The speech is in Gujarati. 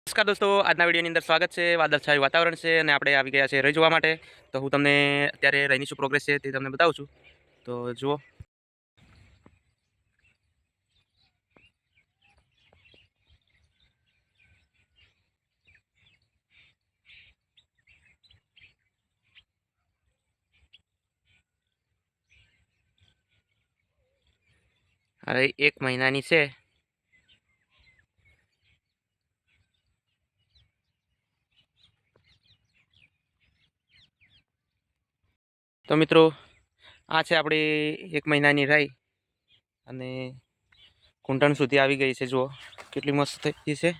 નમસ્કાર દોસ્તો, આજના વિડીયોની અંદર સ્વાગત છે। વાદળછાયું વાતાવરણ છે અને આપણે આવી ગયા છે રહી જોવા માટે। તો હું તમને અત્યારે રહીની શું પ્રોગ્રેસ છે તે તમને બતાવું છું। તો જુઓ, હવે 1 મહિનાની છે। તો મિત્રો, આ છે આપણી 1 મહિનાની રાઈ અને ઘૂંટણ સુધી આવી ગઈ છે। જુઓ કેટલી મસ્ત થઈ ગઈ છે।